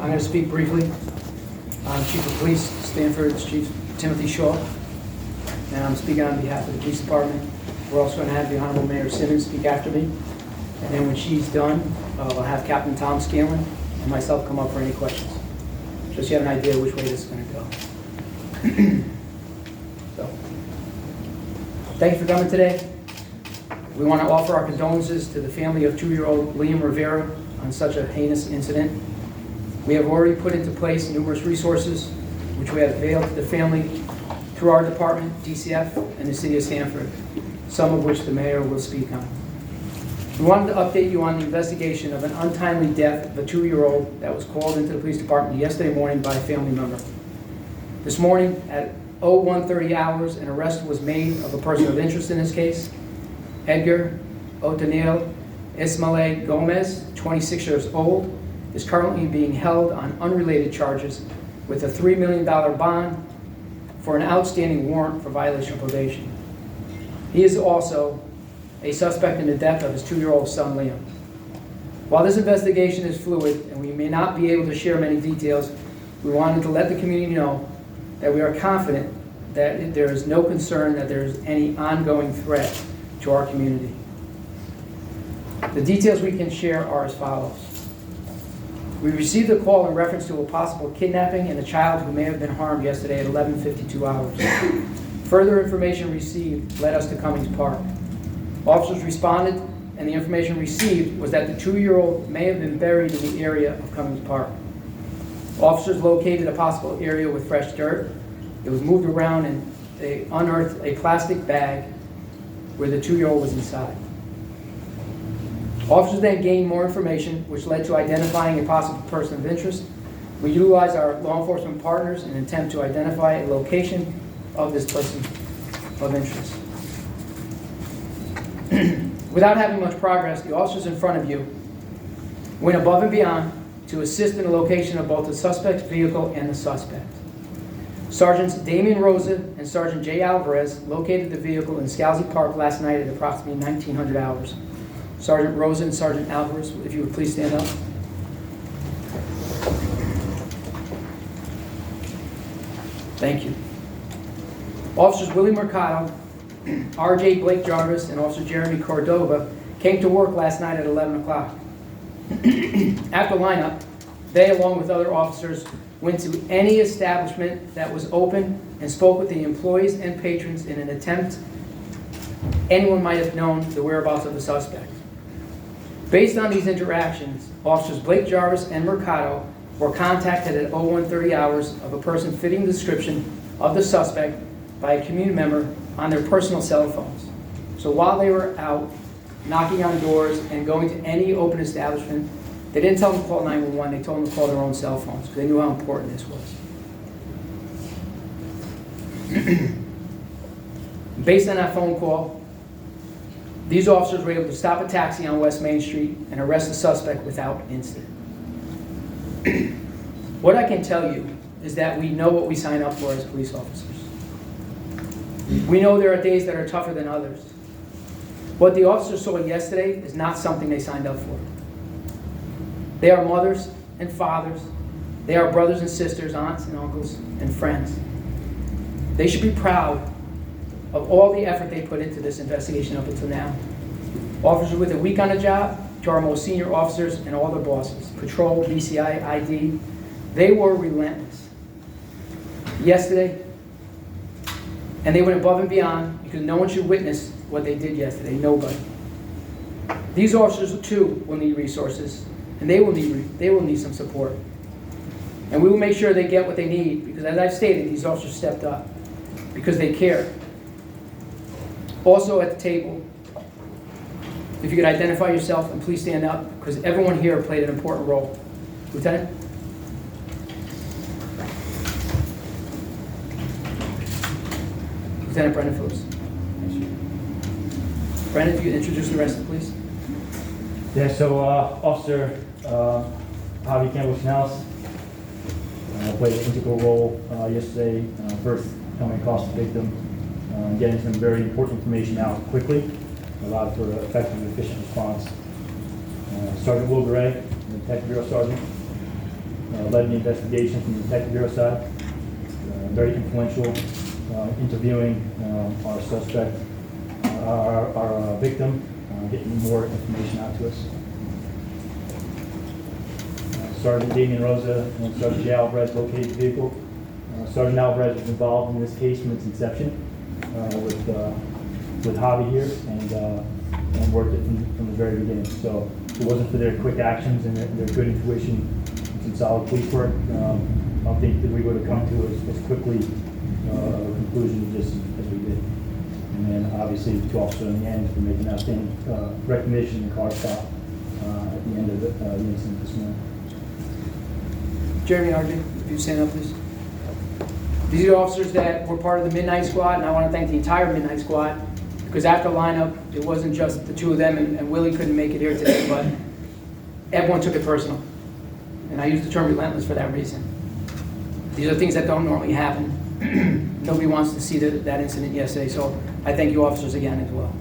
I'm going to speak briefly. I'm Chief of Police, Stamford's Chief Timothy Shaw, and I'm speaking on behalf of the police department. We're also going to have the Honorable Mayor Simmons speak after me, and then when she's done, we'll have Captain Tom Scanlon and myself come up for any questions, just so you have an idea which way this is going to go. So, thank you for coming today. We want to offer our condolences to the family of 2-year-old Liam Rivera on such a heinous incident. We have already put into place numerous resources which we have availed to the family through our department, DCF, and the City of Stamford, some of which the Mayor will speak on. We wanted to update you on the investigation of an untimely death of a 2-year-old that was called into the police department yesterday morning by a family member. This morning at 01:30 hours, an arrest was made of a person of interest in this case. Edgar Otanil Ismael Gomez, 26 years old, is currently being held on unrelated charges with a $3 million bond for an outstanding warrant for violation of probation. He is also a suspect in the death of his 2-year-old son, Liam. While this investigation is fluid and we may not be able to share many details, we wanted to let the community know that we are confident that there is no concern that there is any ongoing threat to our community. The details we can share are as follows. We received a call in reference to a possible kidnapping and a child who may have been harmed yesterday at 11:52 hours. Further information received led us to Cummings Park. Officers responded, and the information received was that the 2-year-old may have been buried in the area of Cummings Park. Officers located a possible area with fresh dirt. It was moved around and they unearthed a plastic bag where the 2-year-old was inside. Officers then gained more information, which led to identifying a possible person of interest. We utilized our law enforcement partners in an attempt to identify a location of this person of interest. Without having much progress, the officers in front of you went above and beyond to assist in the location of both the suspect's vehicle and the suspect. Sergeants Damian Rosa and Sergeant Jay Alvarez located the vehicle in Scalzi Park last night at approximately 1900 hours. Sergeant Rosa and Sergeant Alvarez, if you would please stand up. Thank you. Officers Willie Mercado, R.J. Blake Jarvis, and Officer Jeremy Cordova came to work last night at 11 o'clock. After lineup, they, along with other officers, went to any establishment that was open and spoke with the employees and patrons in an attempt anyone might have known the whereabouts of the suspect. Based on these interactions, Officers Blake Jarvis and Mercado were contacted at 01:30 hours of a person fitting the description of the suspect by a community member on their personal cell phones. So while they were out knocking on doors and going to any open establishment, they didn't tell them to call 911, they told them to call their own cell phones because they knew how important this was. Based on that phone call, these officers were able to stop a taxi on West Main Street and arrest the suspect without incident. What I can tell you is that we know what we sign up for as police officers. We know there are days that are tougher than others. What the officers saw yesterday is not something they signed up for. They are mothers and fathers. They are brothers and sisters, aunts and uncles, and friends. They should be proud of all the effort they put into this investigation up until now. Officers with a week on the job, to our most senior officers and all their bosses, patrol, BCI, ID, they were relentless. Yesterday, and they went above and beyond because no one should witness what they did yesterday, nobody. These officers too will need resources, and they will need some support. And we will make sure they get what they need because, as I've stated, these officers stepped up because they care. Also at the table, if you could identify yourself and please stand up because everyone here played an important role. Lieutenant? Lieutenant Brendan Phillips. Brendan, if you could introduce the rest, please. Yeah, so Officer Javi Campbell-Schnells played an integral role yesterday, first coming across the victim, getting some very important information out quickly, allowed for an effective and efficient response. Sergeant Will Gray, the Detective Bureau Sergeant, led the investigation from the Detective Bureau side. Very influential, interviewing our suspect, our victim, getting more information out to us. Sergeant Damian Rosa and Sergeant Jay Alvarez located the vehicle. Sergeant Alvarez was involved in this case from its inception with Javi here and worked it from the very beginning. So if it wasn't for their quick actions and their good intuition and some solid police work, I don't think that we would have come to as quickly a conclusion as we did. And then obviously the two officers in the end for making outstanding recognition and car stop at the end of the incident this morning. Jeremy, RJ, if you stand up, please. These are the officers that were part of the Midnight Squad, and I want to thank the entire Midnight Squad, because after lineup, it wasn't just the two of them, and Willie couldn't make it here today, but everyone took it personal. And I use the term relentless for that reason. These are things that don't normally happen. Nobody wants to see that incident yesterday, so I thank you officers again as well.